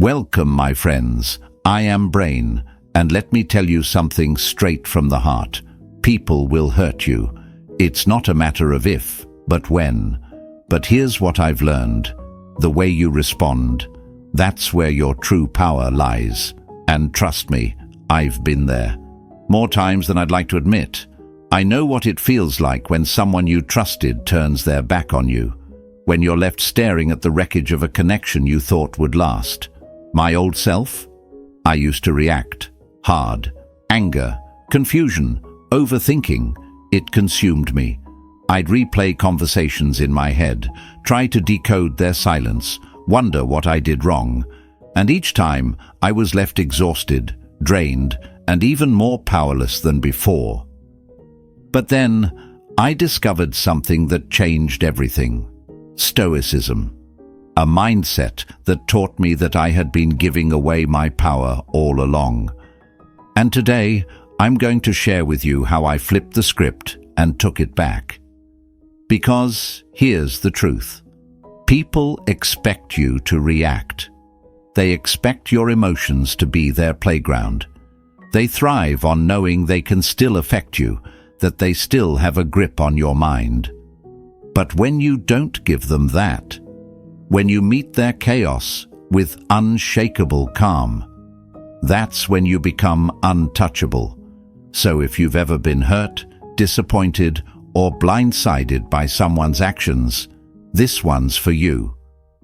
Welcome, my friends. I am Brain, and let me tell you something straight from the heart. People will hurt you. It's not a matter of if, but when. But here's what I've learned. The way you respond, that's where your true power lies. And trust me, I've been there. More times than I'd like to admit. I know what it feels like when someone you trusted turns their back on you. When you're left staring at the wreckage of a connection you thought would last. My old self? I used to react. Hard. Anger. Confusion. Overthinking. It consumed me. I'd replay conversations in my head, try to decode their silence, wonder what I did wrong. And each time, I was left exhausted, drained, and even more powerless than before. But then, I discovered something that changed everything. Stoicism. A mindset that taught me that I had been giving away my power all along. And today, I'm going to share with you how I flipped the script and took it back. Because here's the truth. People expect you to react. They expect your emotions to be their playground. They thrive on knowing they can still affect you, that they still have a grip on your mind. But when you don't give them that, when you meet their chaos with unshakable calm, that's when you become untouchable. So if you've ever been hurt, disappointed, or blindsided by someone's actions, this one's for you.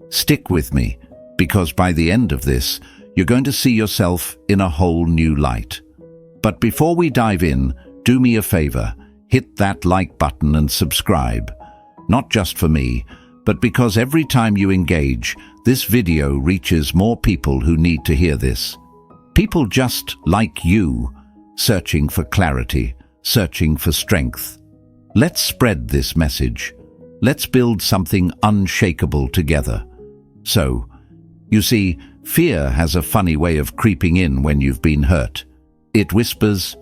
Stick with me, because by the end of this, you're going to see yourself in a whole new light. But before we dive in, do me a favor, hit that like button and subscribe. Not just for me, but because every time you engage, this video reaches more people who need to hear this. People just like you, searching for clarity, searching for strength. Let's spread this message. Let's build something unshakable together. So, you see, fear has a funny way of creeping in when you've been hurt. It whispers,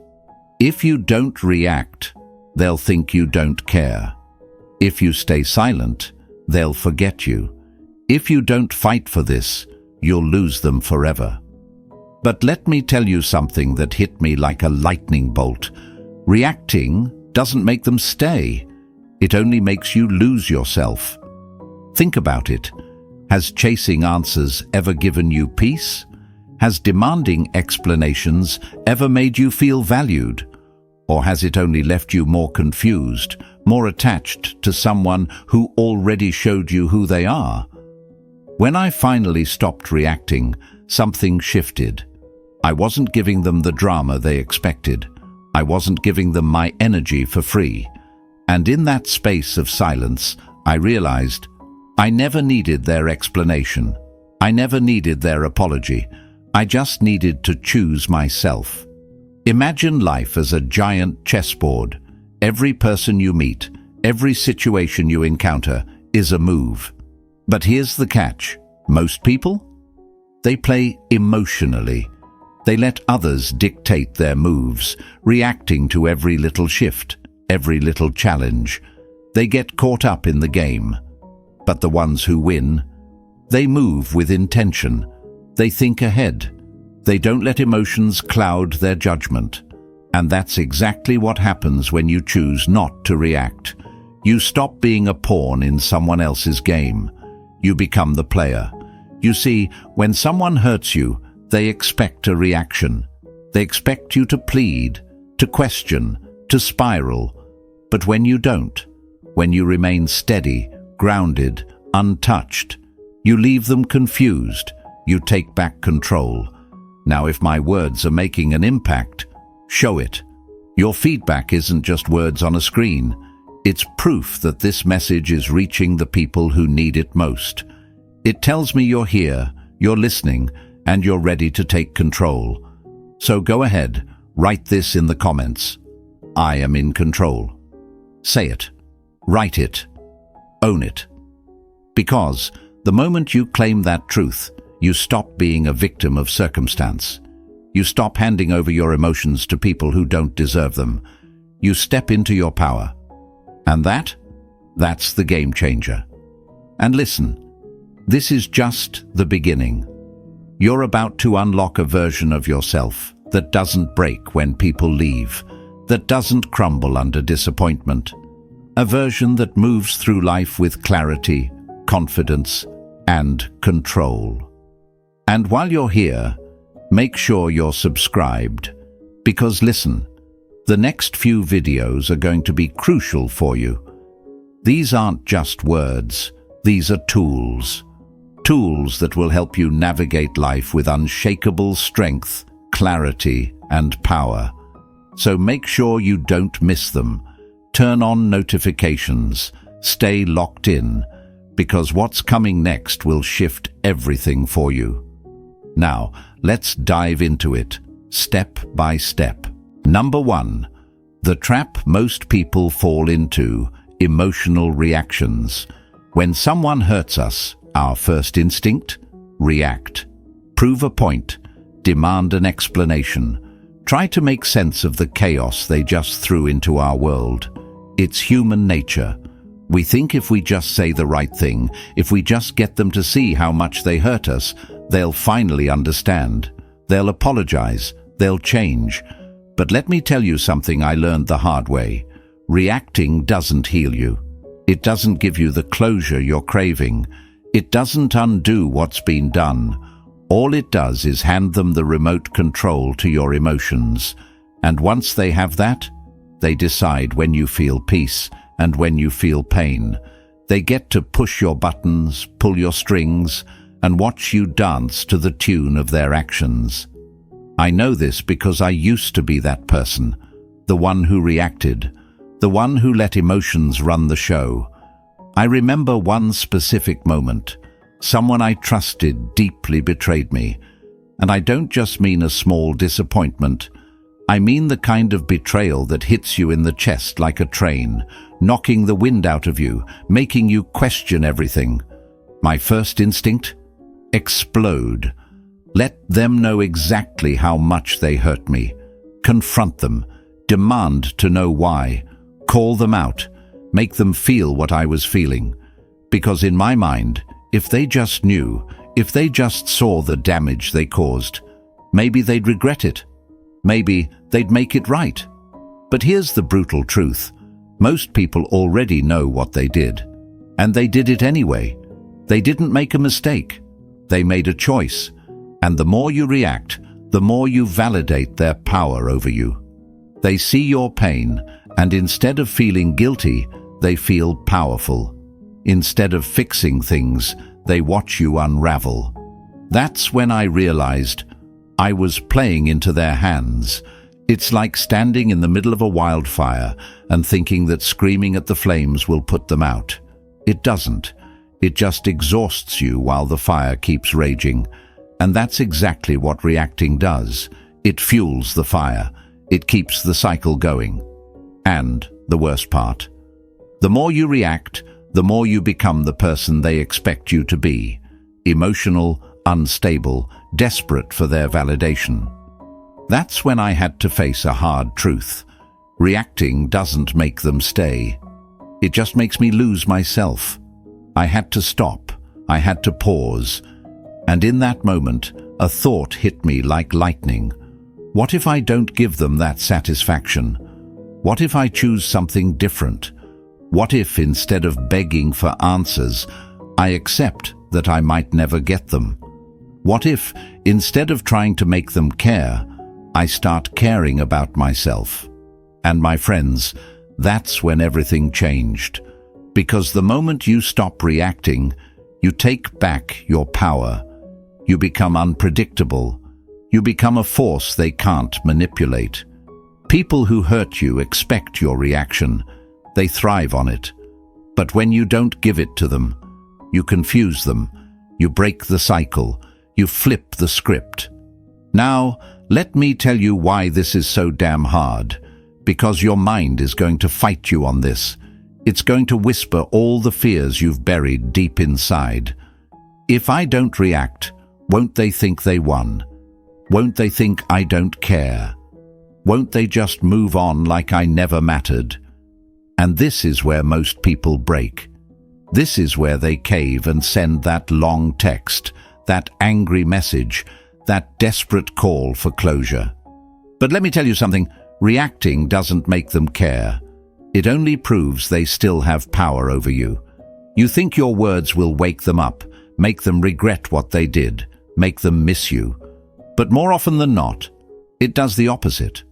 if you don't react, they'll think you don't care. If you stay silent, they'll forget you. If you don't fight for this, you'll lose them forever. But let me tell you something that hit me like a lightning bolt. Reacting doesn't make them stay. It only makes you lose yourself. Think about it. Has chasing answers ever given you peace? Has demanding explanations ever made you feel valued? Or has it only left you more confused, more attached to someone who already showed you who they are? When I finally stopped reacting, something shifted. I wasn't giving them the drama they expected. I wasn't giving them my energy for free. And in that space of silence, I realized I never needed their explanation. I never needed their apology. I just needed to choose myself. Imagine life as a giant chessboard. Every person you meet, every situation you encounter is a move. But here's the catch. Most people? They play emotionally. They let others dictate their moves, reacting to every little shift, every little challenge. They get caught up in the game. But the ones who win, they move with intention. They think ahead. They don't let emotions cloud their judgment. And that's exactly what happens when you choose not to react. You stop being a pawn in someone else's game. You become the player. You see, when someone hurts you, they expect a reaction. They expect you to plead, to question, to spiral. But when you don't, when you remain steady, grounded, untouched, you leave them confused. You take back control. Now, if my words are making an impact, show it. Your feedback isn't just words on a screen. It's proof that this message is reaching the people who need it most. It tells me you're here, you're listening, and you're ready to take control. So go ahead, write this in the comments. I am in control. Say it. Write it. Own it. Because the moment you claim that truth, you stop being a victim of circumstance. You stop handing over your emotions to people who don't deserve them. You step into your power. And that's the game changer. And listen, this is just the beginning. You're about to unlock a version of yourself that doesn't break when people leave, that doesn't crumble under disappointment. A version that moves through life with clarity, confidence, and control. And while you're here, make sure you're subscribed, because listen, the next few videos are going to be crucial for you. These aren't just words, these are tools. Tools that will help you navigate life with unshakable strength, clarity, and power. So make sure you don't miss them. Turn on notifications, stay locked in, because what's coming next will shift everything for you. Now, let's dive into it, step by step. Number 1, the trap most people fall into: emotional reactions. When someone hurts us, our first instinct? React. Prove a point. Demand an explanation. Try to make sense of the chaos they just threw into our world. It's human nature. We think if we just say the right thing, if we just get them to see how much they hurt us, they'll finally understand. They'll apologize. They'll change. But let me tell you something I learned the hard way. Reacting doesn't heal you. It doesn't give you the closure you're craving. It doesn't undo what's been done. All it does is hand them the remote control to your emotions. And once they have that, they decide when you feel peace and when you feel pain. They get to push your buttons, pull your strings, and watch you dance to the tune of their actions. I know this because I used to be that person, the one who reacted, the one who let emotions run the show. I remember one specific moment. Someone I trusted deeply betrayed me. And I don't just mean a small disappointment. I mean the kind of betrayal that hits you in the chest like a train, knocking the wind out of you, making you question everything. My first instinct? Explode. Let them know exactly how much they hurt me. Confront them. Demand to know why. Call them out. Make them feel what I was feeling. Because in my mind, if they just knew, if they just saw the damage they caused, maybe they'd regret it. Maybe they'd make it right. But here's the brutal truth. Most people already know what they did. And they did it anyway. They didn't make a mistake. They made a choice. And the more you react, the more you validate their power over you. They see your pain, and instead of feeling guilty, they feel powerful. Instead of fixing things, they watch you unravel. That's when I realized I was playing into their hands. It's like standing in the middle of a wildfire and thinking that screaming at the flames will put them out. It doesn't. It just exhausts you while the fire keeps raging. And that's exactly what reacting does. It fuels the fire. It keeps the cycle going. And the worst part, the more you react, the more you become the person they expect you to be. Emotional, unstable, desperate for their validation. That's when I had to face a hard truth. Reacting doesn't make them stay. It just makes me lose myself. I had to stop. I had to pause. And in that moment, a thought hit me like lightning. What if I don't give them that satisfaction? What if I choose something different? What if, instead of begging for answers, I accept that I might never get them? What if, instead of trying to make them care, I start caring about myself? And my friends, that's when everything changed. Because the moment you stop reacting, you take back your power. You become unpredictable. You become a force they can't manipulate. People who hurt you expect your reaction. They thrive on it. But when you don't give it to them, you confuse them. You break the cycle. You flip the script. Now, let me tell you why this is so damn hard. Because your mind is going to fight you on this. It's going to whisper all the fears you've buried deep inside. If I don't react, won't they think they won? Won't they think I don't care? Won't they just move on like I never mattered? And this is where most people break. This is where they cave and send that long text, that angry message, that desperate call for closure. But let me tell you something, reacting doesn't make them care. It only proves they still have power over you. You think your words will wake them up, make them regret what they did, make them miss you. But more often than not, it does the opposite.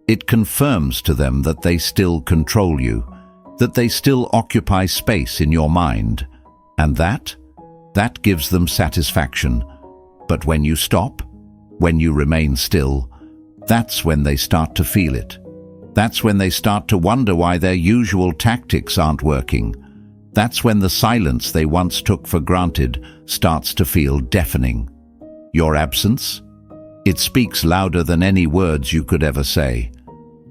It confirms to them that they still control you, that they still occupy space in your mind. And that gives them satisfaction. But when you stop, when you remain still, that's when they start to feel it. That's when they start to wonder why their usual tactics aren't working. That's when the silence they once took for granted starts to feel deafening. Your absence? It speaks louder than any words you could ever say.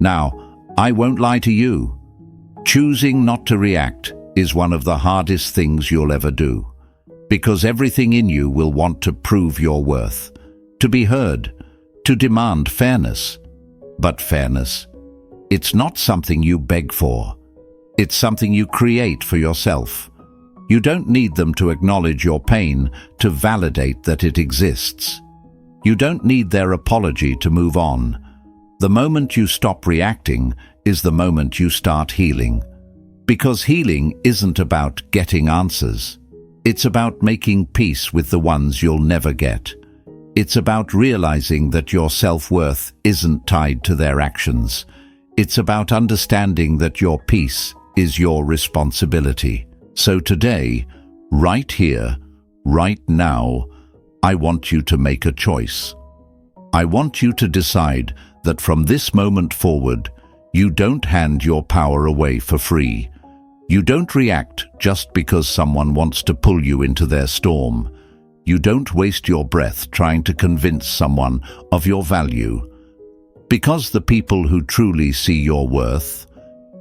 Now, I won't lie to you. Choosing not to react is one of the hardest things you'll ever do, because everything in you will want to prove your worth, to be heard, to demand fairness. But fairness, it's not something you beg for. It's something you create for yourself. You don't need them to acknowledge your pain, to validate that it exists. You don't need their apology to move on. The moment you stop reacting is the moment you start healing. Because healing isn't about getting answers. It's about making peace with the ones you'll never get. It's about realizing that your self-worth isn't tied to their actions. It's about understanding that your peace is your responsibility. So today, right here, right now, I want you to make a choice. I want you to decide that from this moment forward, you don't hand your power away for free. You don't react just because someone wants to pull you into their storm. You don't waste your breath trying to convince someone of your value. Because the people who truly see your worth,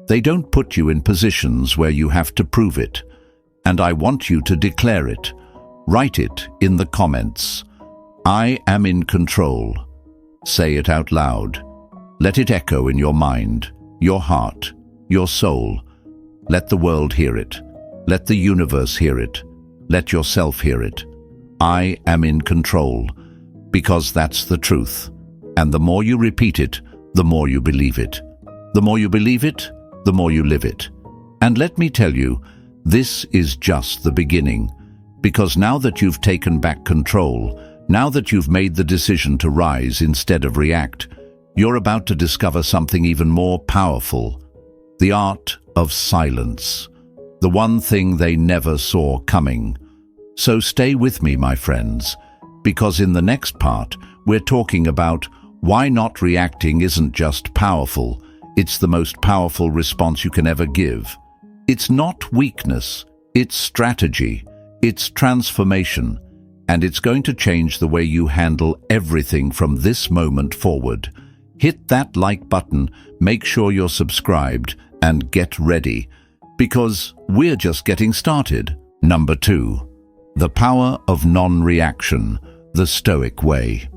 they don't put you in positions where you have to prove it. And I want you to declare it. Write it in the comments. I am in control. Say it out loud. Let it echo in your mind, your heart, your soul. Let the world hear it. Let the universe hear it. Let yourself hear it. I am in control, because that's the truth. And the more you repeat it, the more you believe it. The more you believe it, the more you live it. And let me tell you, this is just the beginning. Because now that you've taken back control, now that you've made the decision to rise instead of react, you're about to discover something even more powerful. The art of silence. The one thing they never saw coming. So stay with me, my friends, because in the next part, we're talking about why not reacting isn't just powerful, it's the most powerful response you can ever give. It's not weakness, it's strategy, it's transformation, and it's going to change the way you handle everything from this moment forward. Hit that like button, make sure you're subscribed, and get ready, because we're just getting started. Number 2. The power of non-reaction, the Stoic way.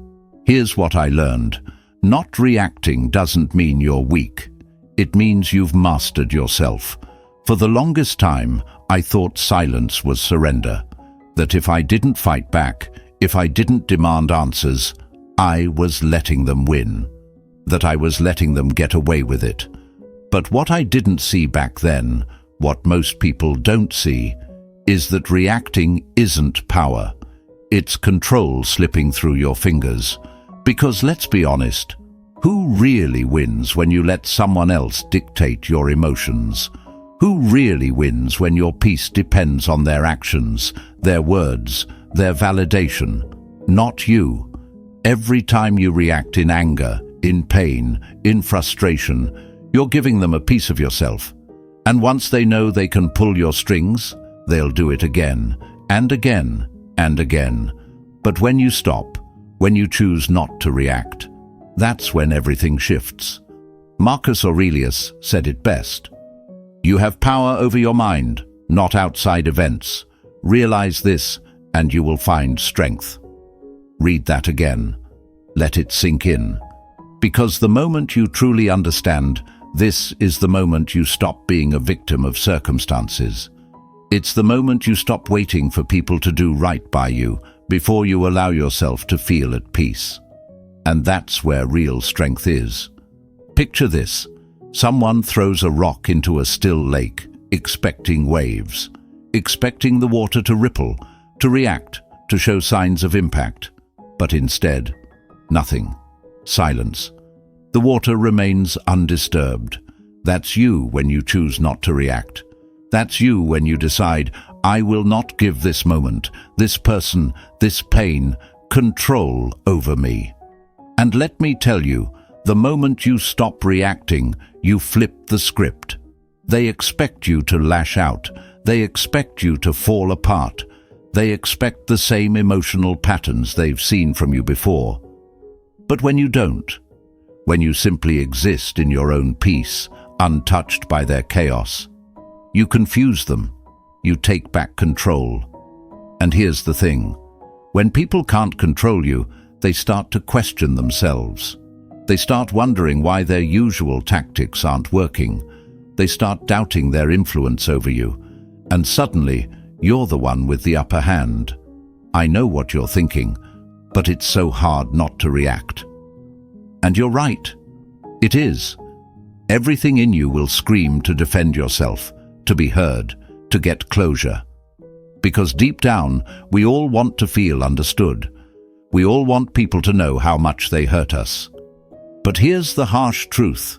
Here's what I learned. Not reacting doesn't mean you're weak. It means you've mastered yourself. For the longest time, I thought silence was surrender. That if I didn't fight back, if I didn't demand answers, I was letting them win. That I was letting them get away with it. But what I didn't see back then, what most people don't see, is that reacting isn't power. It's control slipping through your fingers. Because let's be honest, who really wins when you let someone else dictate your emotions? Who really wins when your peace depends on their actions, their words, their validation? Not you. Every time you react in anger, in pain, in frustration, you're giving them a piece of yourself. And once they know they can pull your strings, they'll do it again, and again, and again. But when you stop, when you choose not to react, that's when everything shifts. Marcus Aurelius said it best. You have power over your mind, not outside events. Realize this, and you will find strength. Read that again. Let it sink in. Because the moment you truly understand, this is the moment you stop being a victim of circumstances. It's the moment you stop waiting for people to do right by you, before you allow yourself to feel at peace. And that's where real strength is. Picture this. Someone throws a rock into a still lake, expecting waves, expecting the water to ripple, to react, to show signs of impact. But instead, nothing. Silence. The water remains undisturbed. That's you when you choose not to react. That's you when you decide, I will not give this moment, this person, this pain, control over me. And let me tell you, the moment you stop reacting, you flip the script. They expect you to lash out. They expect you to fall apart. They expect the same emotional patterns they've seen from you before. But when you don't, when you simply exist in your own peace, untouched by their chaos, you confuse them. You take back control. And here's the thing. When people can't control you, they start to question themselves. They start wondering why their usual tactics aren't working. They start doubting their influence over you. And suddenly, you're the one with the upper hand. I know what you're thinking, but it's so hard not to react. And you're right. It is. Everything in you will scream to defend yourself, to be heard, to get closure. Because deep down, we all want to feel understood. We all want people to know how much they hurt us. But here's the harsh truth.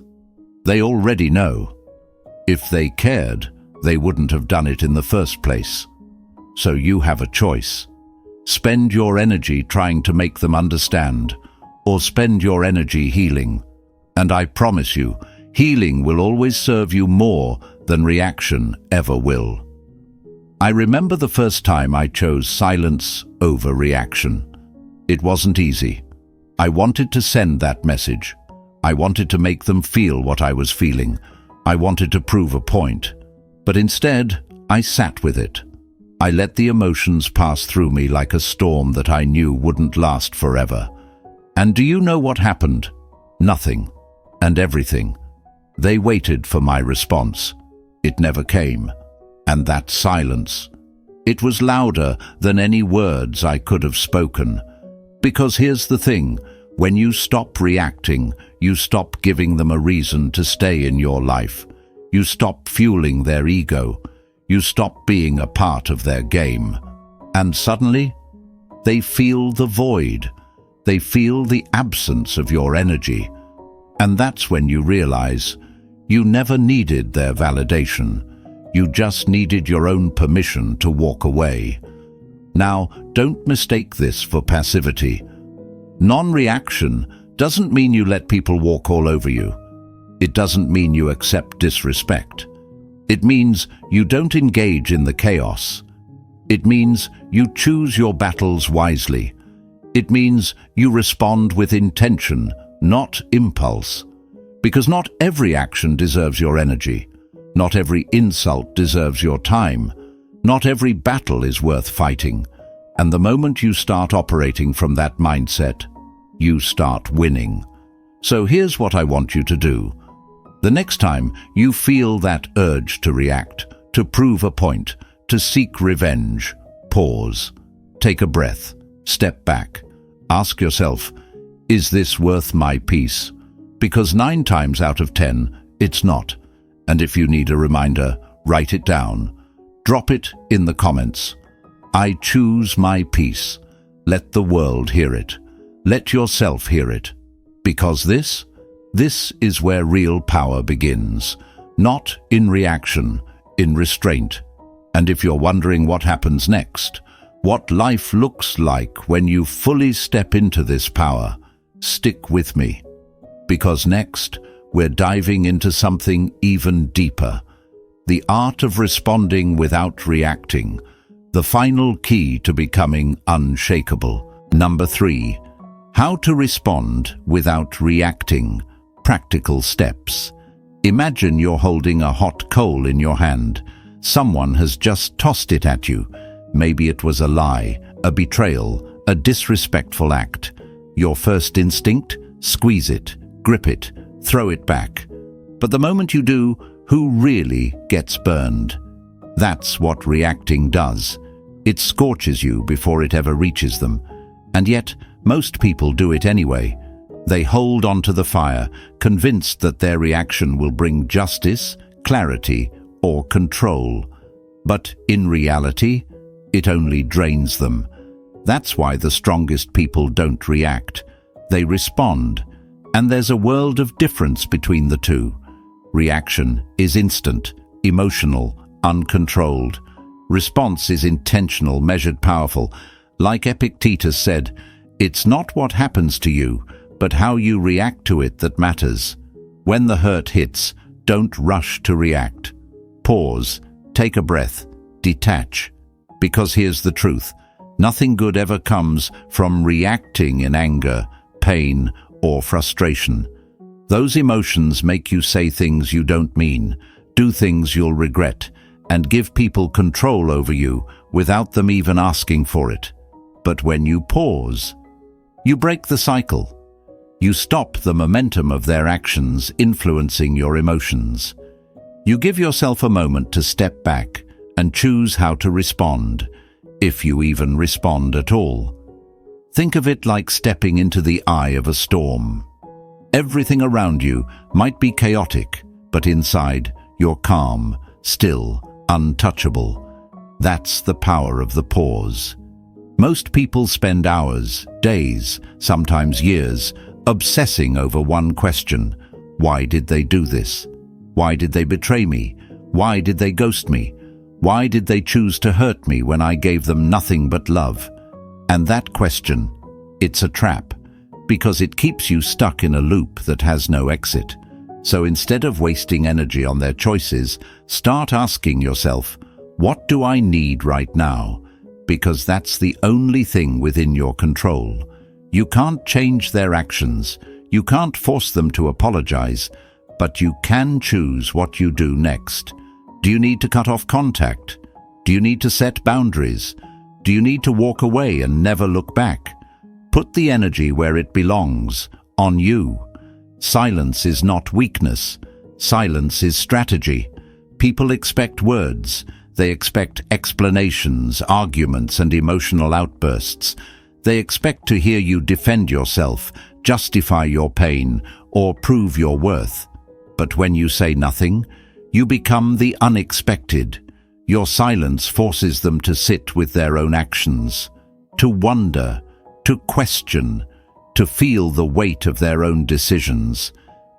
They already know. If they cared, they wouldn't have done it in the first place. So you have a choice. Spend your energy trying to make them understand, or spend your energy healing. And I promise you, healing will always serve you more than reaction ever will. I remember the first time I chose silence over reaction. It wasn't easy. I wanted to send that message. I wanted to make them feel what I was feeling. I wanted to prove a point. But instead, I sat with it. I let the emotions pass through me like a storm that I knew wouldn't last forever. And do you know what happened? Nothing. And everything. They waited for my response. It never came. And that silence. It was louder than any words I could have spoken. Because here's the thing, when you stop reacting, you stop giving them a reason to stay in your life. You stop fueling their ego. You stop being a part of their game. And suddenly, they feel the void. They feel the absence of your energy. And that's when you realize you never needed their validation. You just needed your own permission to walk away. Now, don't mistake this for passivity. Non-reaction doesn't mean you let people walk all over you. It doesn't mean you accept disrespect. It means you don't engage in the chaos. It means you choose your battles wisely. It means you respond with intention, not impulse. Because not every action deserves your energy. Not every insult deserves your time. Not every battle is worth fighting. And the moment you start operating from that mindset, you start winning. So here's what I want you to do. The next time you feel that urge to react, to prove a point, to seek revenge, pause. Take a breath. Step back. Ask yourself, is this worth my peace? Because 9 times out of 10, it's not. And if you need a reminder, write it down. Drop it in the comments. I choose my peace. Let the world hear it. Let yourself hear it. Because this is where real power begins. Not in reaction, in restraint. And if you're wondering what happens next, what life looks like when you fully step into this power, stick with me. Because next, we're diving into something even deeper. The art of responding without reacting. The final key to becoming unshakable. Number 3. How to respond without reacting. Practical steps. Imagine you're holding a hot coal in your hand. Someone has just tossed it at you. Maybe it was a lie, a betrayal, a disrespectful act. Your first instinct? Squeeze it, grip it, throw it back. But the moment you do, who really gets burned? That's what reacting does. It scorches you before it ever reaches them. And yet, most people do it anyway. They hold onto the fire, convinced that their reaction will bring justice, clarity, or control. But in reality, it only drains them. That's why the strongest people don't react. They respond. And there's a world of difference between the two. Reaction is instant, emotional, uncontrolled. Response is intentional, measured, powerful. Like Epictetus said, it's not what happens to you, but how you react to it that matters. When the hurt hits, don't rush to react. Pause, take a breath, detach. Because here's the truth. Nothing good ever comes from reacting in anger, pain, or frustration. Those emotions make you say things you don't mean, do things you'll regret, and give people control over you without them even asking for it. But when you pause, you break the cycle. You stop the momentum of their actions influencing your emotions. You give yourself a moment to step back and choose how to respond, if you even respond at all. Think of it like stepping into the eye of a storm. Everything around you might be chaotic, but inside, you're calm, still, untouchable. That's the power of the pause. Most people spend hours, days, sometimes years, obsessing over one question. Why did they do this? Why did they betray me? Why did they ghost me? Why did they choose to hurt me when I gave them nothing but love? And that question, it's a trap, because it keeps you stuck in a loop that has no exit. So instead of wasting energy on their choices, start asking yourself, what do I need right now? Because that's the only thing within your control. You can't change their actions. You can't force them to apologize, but you can choose what you do next. Do you need to cut off contact? Do you need to set boundaries? Do you need to walk away and never look back? Put the energy where it belongs, on you. Silence is not weakness. Silence is strategy. People expect words. They expect explanations, arguments, and emotional outbursts. They expect to hear you defend yourself, justify your pain, or prove your worth. But when you say nothing, you become the unexpected. Your silence forces them to sit with their own actions, to wonder, to question, to feel the weight of their own decisions.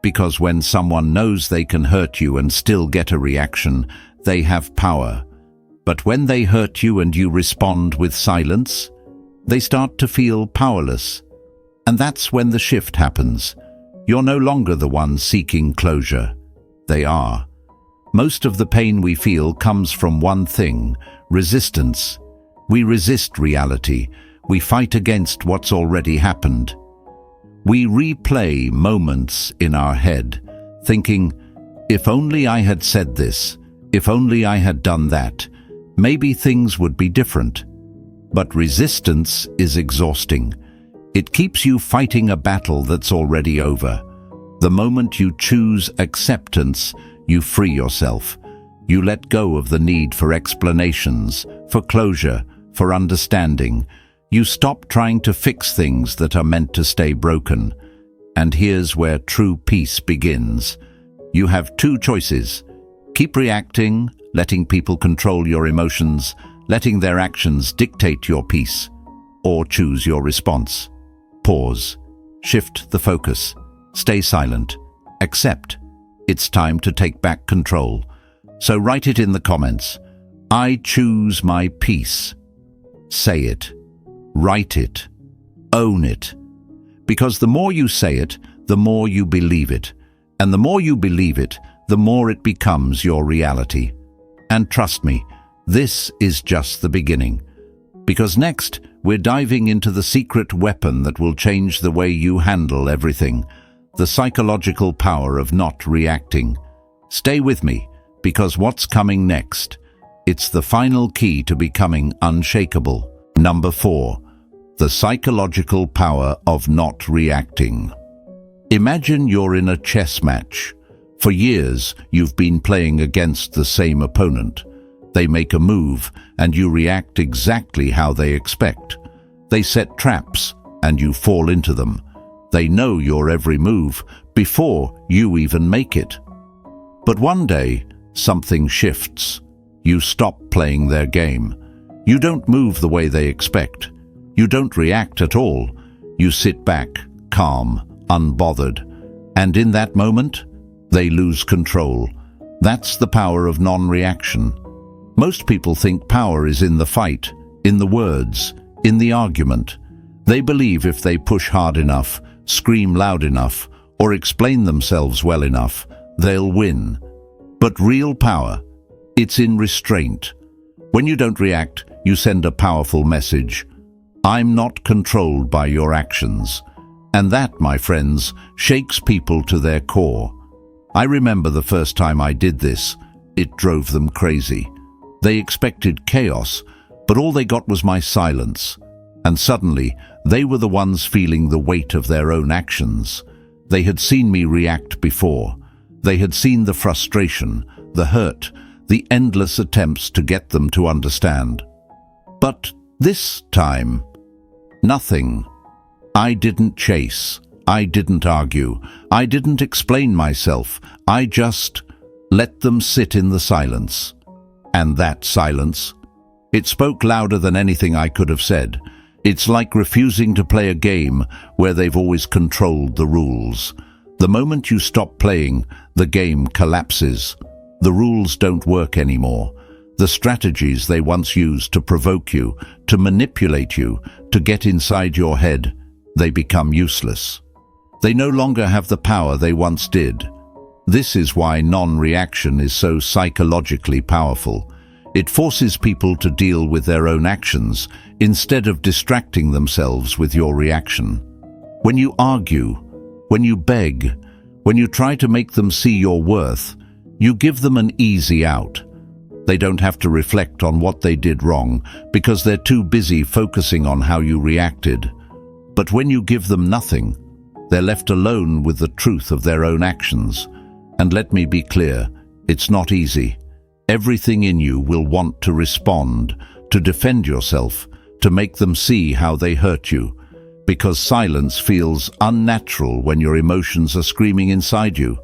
Because when someone knows they can hurt you and still get a reaction, they have power. But when they hurt you and you respond with silence, they start to feel powerless. And that's when the shift happens. You're no longer the one seeking closure. They are. Most of the pain we feel comes from one thing: resistance. We resist reality. We fight against what's already happened. We replay moments in our head, thinking, if only I had said this, if only I had done that, maybe things would be different. But resistance is exhausting. It keeps you fighting a battle that's already over. The moment you choose acceptance, you free yourself. You let go of the need for explanations, for closure, for understanding. You stop trying to fix things that are meant to stay broken. And here's where true peace begins. You have two choices. Keep reacting, letting people control your emotions, letting their actions dictate your peace. Or choose your response. Pause. Shift the focus. Stay silent. Accept. It's time to take back control. So write it in the comments. I choose my peace. Say it. Write it. Own it. Because the more you say it, the more you believe it. And the more you believe it, the more it becomes your reality. And trust me, this is just the beginning. Because next, we're diving into the secret weapon that will change the way you handle everything. The psychological power of not reacting. Stay with me, because what's coming next? It's the final key to becoming unshakable. Number 4. The psychological power of not reacting. Imagine you're in a chess match. For years, you've been playing against the same opponent. They make a move, and you react exactly how they expect. They set traps, and you fall into them. They know your every move before you even make it. But one day, something shifts. You stop playing their game. You don't move the way they expect. You don't react at all. You sit back, calm, unbothered. And in that moment, they lose control. That's the power of non-reaction. Most people think power is in the fight, in the words, in the argument. They believe if they push hard enough, scream loud enough, or explain themselves well enough, they'll win. But real power, it's in restraint. When you don't react, you send a powerful message. I'm not controlled by your actions. And that, my friends, shakes people to their core. I remember the first time I did this. It drove them crazy. They expected chaos, but all they got was my silence. And suddenly, they were the ones feeling the weight of their own actions. They had seen me react before. They had seen the frustration, the hurt, the endless attempts to get them to understand. But this time, nothing. I didn't chase. I didn't argue. I didn't explain myself. I just let them sit in the silence. And that silence, it spoke louder than anything I could have said. It's like refusing to play a game where they've always controlled the rules. The moment you stop playing, the game collapses. The rules don't work anymore. The strategies they once used to provoke you, to manipulate you, to get inside your head, they become useless. They no longer have the power they once did. This is why non-reaction is so psychologically powerful. It forces people to deal with their own actions instead of distracting themselves with your reaction. When you argue, when you beg, when you try to make them see your worth, you give them an easy out. They don't have to reflect on what they did wrong because they're too busy focusing on how you reacted. But when you give them nothing, they're left alone with the truth of their own actions. And let me be clear, it's not easy. Everything in you will want to respond, to defend yourself, to make them see how they hurt you, because silence feels unnatural when your emotions are screaming inside you.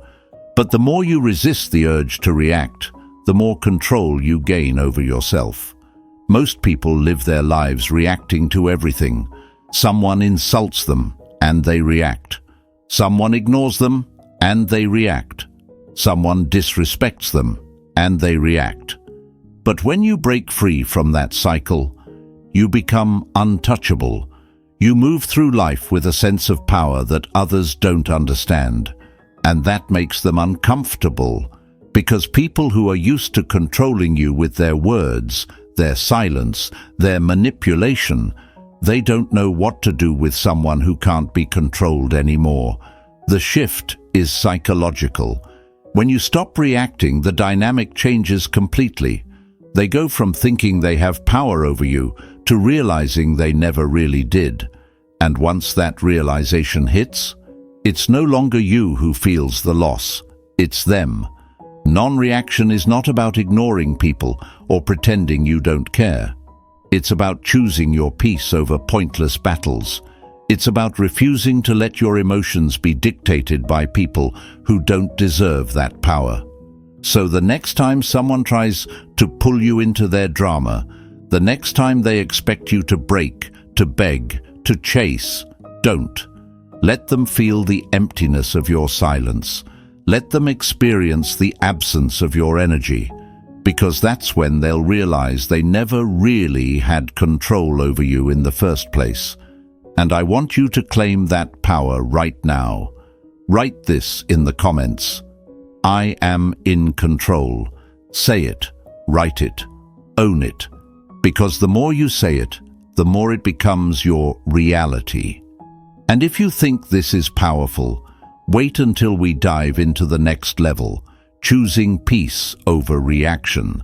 But the more you resist the urge to react, the more control you gain over yourself. Most people live their lives reacting to everything. Someone insults them, and they react. Someone ignores them, and they react. Someone disrespects them, and they react. But when you break free from that cycle, you become untouchable. You move through life with a sense of power that others don't understand, and that makes them uncomfortable, because people who are used to controlling you with their words, their silence, their manipulation, they don't know what to do with someone who can't be controlled anymore. The shift is psychological. When you stop reacting, the dynamic changes completely. They go from thinking they have power over you to realizing they never really did. And once that realization hits, it's no longer you who feels the loss, it's them. Non-reaction is not about ignoring people or pretending you don't care. It's about choosing your peace over pointless battles. It's about refusing to let your emotions be dictated by people who don't deserve that power. So the next time someone tries to pull you into their drama, the next time they expect you to break, to beg, to chase, don't. Let them feel the emptiness of your silence. Let them experience the absence of your energy, because that's when they'll realize they never really had control over you in the first place. And I want you to claim that power right now. Write this in the comments. I am in control. Say it, write it, own it. Because the more you say it, the more it becomes your reality. And if you think this is powerful, wait until we dive into the next level, choosing peace over reaction.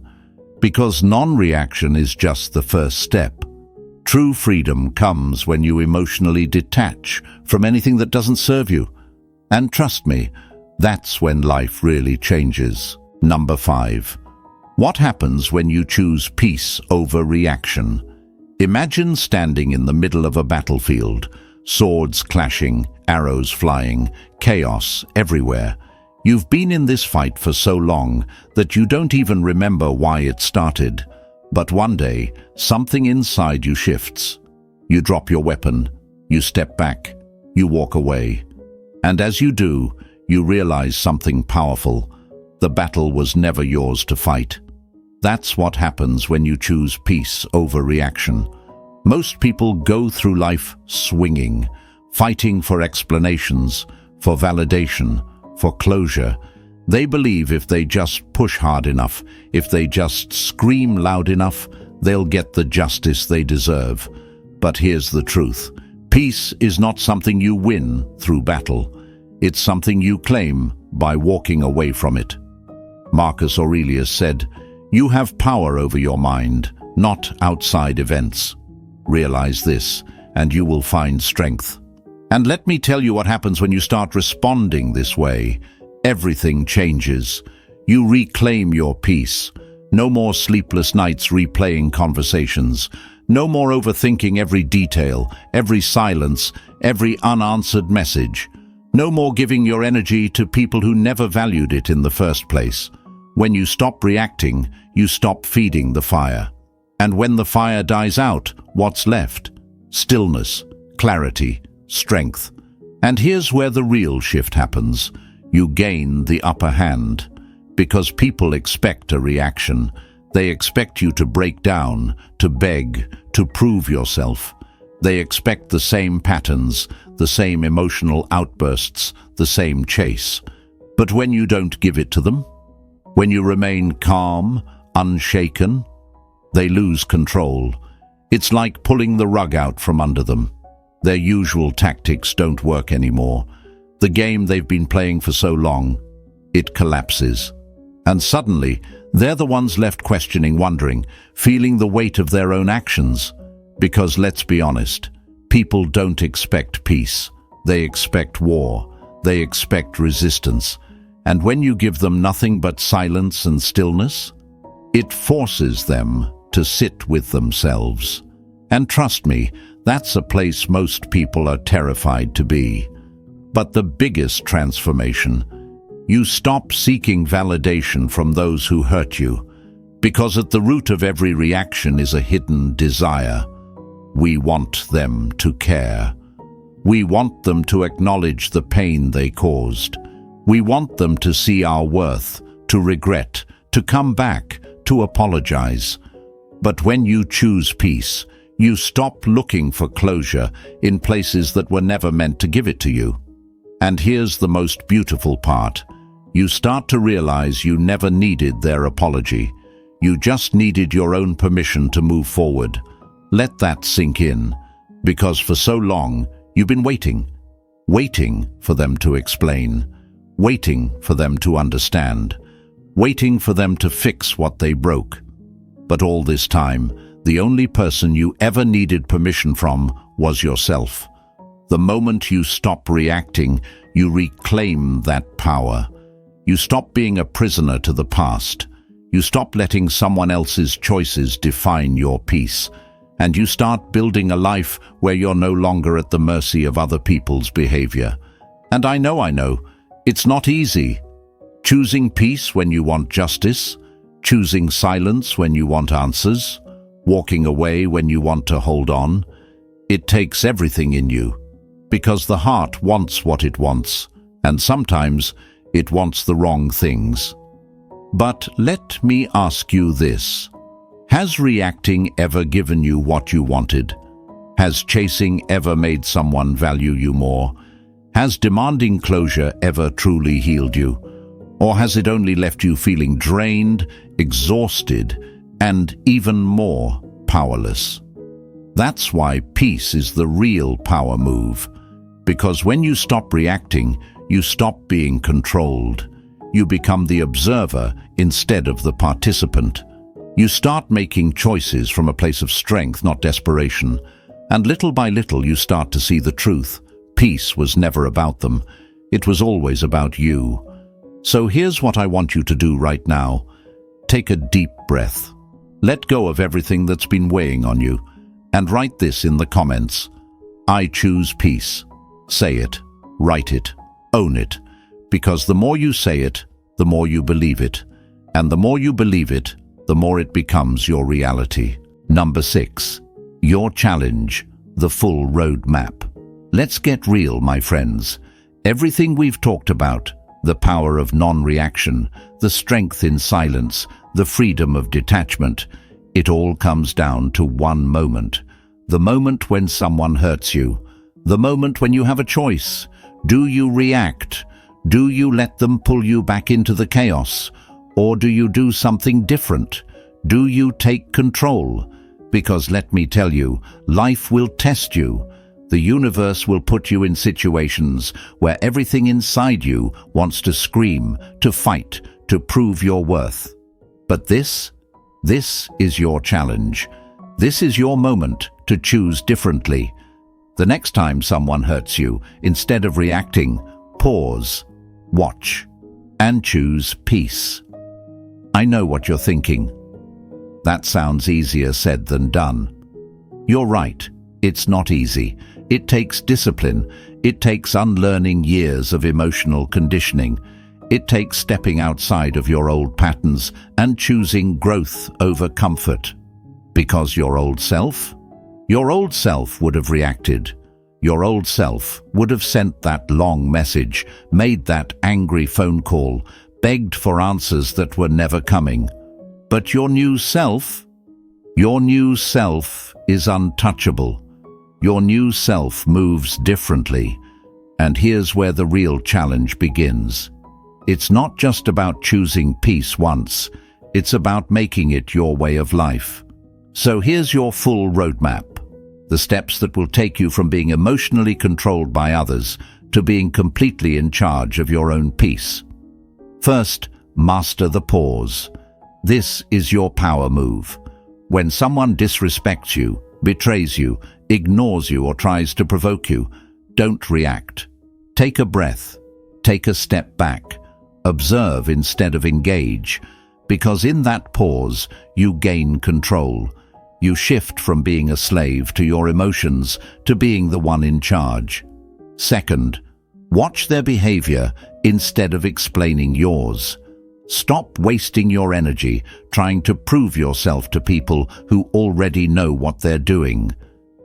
Because non-reaction is just the first step. True freedom comes when you emotionally detach from anything that doesn't serve you. And trust me, that's when life really changes. Number 5. What happens when you choose peace over reaction? Imagine standing in the middle of a battlefield, swords clashing, arrows flying, chaos everywhere. You've been in this fight for so long that you don't even remember why it started. But one day, something inside you shifts. You drop your weapon, you step back, you walk away. And as you do, you realize something powerful. The battle was never yours to fight. That's what happens when you choose peace over reaction. Most people go through life swinging, fighting for explanations, for validation, for closure. They believe if they just push hard enough, if they just scream loud enough, they'll get the justice they deserve. But here's the truth. Peace is not something you win through battle. It's something you claim by walking away from it. Marcus Aurelius said, "You have power over your mind, not outside events. Realize this, and you will find strength." And let me tell you what happens when you start responding this way. Everything changes. You reclaim your peace. No more sleepless nights replaying conversations. No more overthinking every detail, every silence, every unanswered message. No more giving your energy to people who never valued it in the first place. When you stop reacting, you stop feeding the fire. And when the fire dies out, what's left? Stillness, clarity, strength. And here's where the real shift happens. You gain the upper hand. Because people expect a reaction. They expect you to break down, to beg, to prove yourself. They expect the same patterns, the same emotional outbursts, the same chase. But when you don't give it to them, when you remain calm, unshaken, they lose control. It's like pulling the rug out from under them. Their usual tactics don't work anymore. The game they've been playing for so long, it collapses. And suddenly, they're the ones left questioning, wondering, feeling the weight of their own actions. Because let's be honest, people don't expect peace. They expect war. They expect resistance. And when you give them nothing but silence and stillness, it forces them to sit with themselves. And trust me, that's a place most people are terrified to be. But the biggest transformation, you stop seeking validation from those who hurt you, because at the root of every reaction is a hidden desire. We want them to care. We want them to acknowledge the pain they caused. We want them to see our worth, to regret, to come back, to apologize. But when you choose peace, you stop looking for closure in places that were never meant to give it to you. And here's the most beautiful part. You start to realize you never needed their apology. You just needed your own permission to move forward. Let that sink in, because for so long you've been waiting for them to explain, waiting for them to understand, waiting for them to fix what they broke. But all this time, the only person you ever needed permission from was yourself. The moment you stop reacting, you reclaim that power. You stop being a prisoner to the past. You stop letting someone else's choices define your peace. And you start building a life where you're no longer at the mercy of other people's behavior. And I know, it's not easy. Choosing peace when you want justice, choosing silence when you want answers, walking away when you want to hold on. It takes everything in you, because the heart wants what it wants, and sometimes it wants the wrong things. But let me ask you this. Has reacting ever given you what you wanted? Has chasing ever made someone value you more? Has demanding closure ever truly healed you? Or has it only left you feeling drained, exhausted, and even more powerless? That's why peace is the real power move. Because when you stop reacting, you stop being controlled. You become the observer instead of the participant. You start making choices from a place of strength, not desperation. And little by little you start to see the truth. Peace was never about them. It was always about you. So here's what I want you to do right now. Take a deep breath. Let go of everything that's been weighing on you, and write this in the comments. I choose peace. Say it, write it, own it, because the more you say it, the more you believe it, and the more you believe it, the more it becomes your reality. Number 6. Your challenge, the full roadmap. Let's get real, my friends. Everything we've talked about, the power of non-reaction, the strength in silence, the freedom of detachment, it all comes down to one moment. The moment when someone hurts you. The moment when you have a choice. Do you react? Do you let them pull you back into the chaos? Or do you do something different? Do you take control? Because let me tell you, life will test you. The universe will put you in situations where everything inside you wants to scream, to fight, to prove your worth. But this is your challenge. This is your moment to choose differently. The next time someone hurts you, instead of reacting, pause, watch, and choose peace. I know what you're thinking. That sounds easier said than done. You're right, it's not easy. It takes discipline. It takes unlearning years of emotional conditioning. It takes stepping outside of your old patterns and choosing growth over comfort. Because your old self would have reacted. Your old self would have sent that long message, made that angry phone call, begged for answers that were never coming. But your new self is untouchable. Your new self moves differently. And here's where the real challenge begins. It's not just about choosing peace once, it's about making it your way of life. So here's your full roadmap. The steps that will take you from being emotionally controlled by others to being completely in charge of your own peace. First, master the pause. This is your power move. When someone disrespects you, betrays you, ignores you, or tries to provoke you, don't react. Take a breath. Take a step back. Observe instead of engage, because in that pause, you gain control. You shift from being a slave to your emotions to being the one in charge. Second, watch their behavior instead of explaining yours. Stop wasting your energy trying to prove yourself to people who already know what they're doing.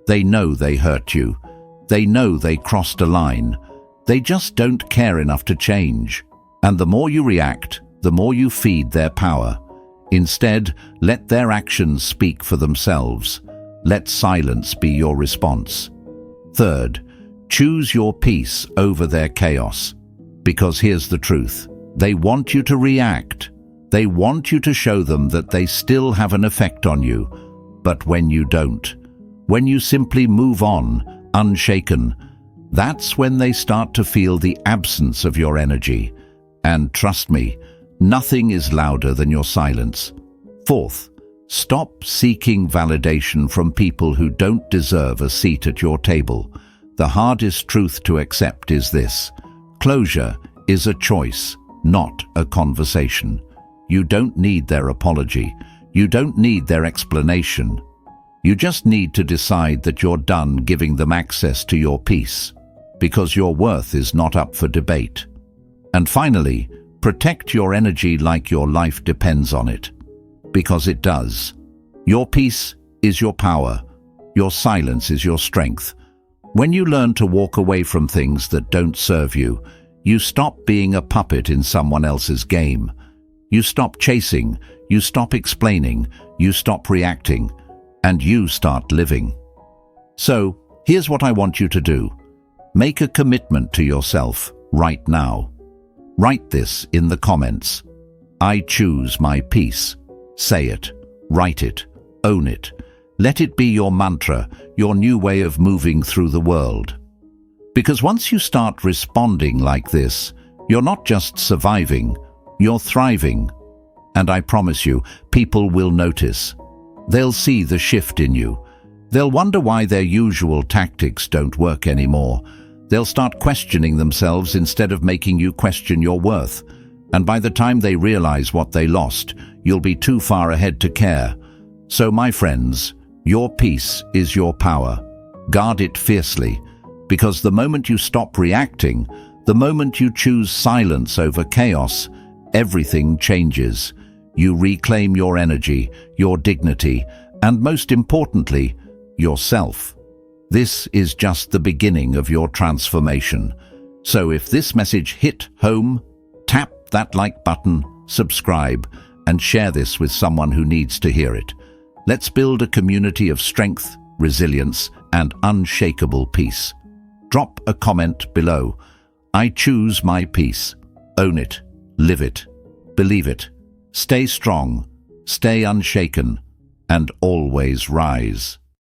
They know they hurt you. They know they crossed a line. They just don't care enough to change. And the more you react, the more you feed their power. Instead, let their actions speak for themselves. Let silence be your response. Third, choose your peace over their chaos. Because here's the truth. They want you to react. They want you to show them that they still have an effect on you. But when you don't, when you simply move on, unshaken, that's when they start to feel the absence of your energy. And trust me, nothing is louder than your silence. Fourth, stop seeking validation from people who don't deserve a seat at your table. The hardest truth to accept is this: closure is a choice, not a conversation. You don't need their apology. You don't need their explanation. You just need to decide that you're done giving them access to your peace, because your worth is not up for debate. And finally, protect your energy like your life depends on it, because it does. Your peace is your power. Your silence is your strength. When you learn to walk away from things that don't serve you, you stop being a puppet in someone else's game. You stop chasing, you stop explaining, you stop reacting, and you start living. So, here's what I want you to do. Make a commitment to yourself right now. Write this in the comments. I choose my peace. Say it, write it, own it. Let it be your mantra, your new way of moving through the world. Because once you start responding like this, you're not just surviving, you're thriving. And I promise you, people will notice. They'll see the shift in you. They'll wonder why their usual tactics don't work anymore. They'll start questioning themselves instead of making you question your worth. And by the time they realize what they lost, you'll be too far ahead to care. So, my friends, your peace is your power. Guard it fiercely, because the moment you stop reacting, the moment you choose silence over chaos, everything changes. You reclaim your energy, your dignity, and most importantly, yourself. This is just the beginning of your transformation. So if this message hit home, tap that like button, subscribe, and share this with someone who needs to hear it. Let's build a community of strength, resilience, and unshakable peace. Drop a comment below. I choose my peace. Own it, live it, believe it. Stay strong, stay unshaken, and always rise.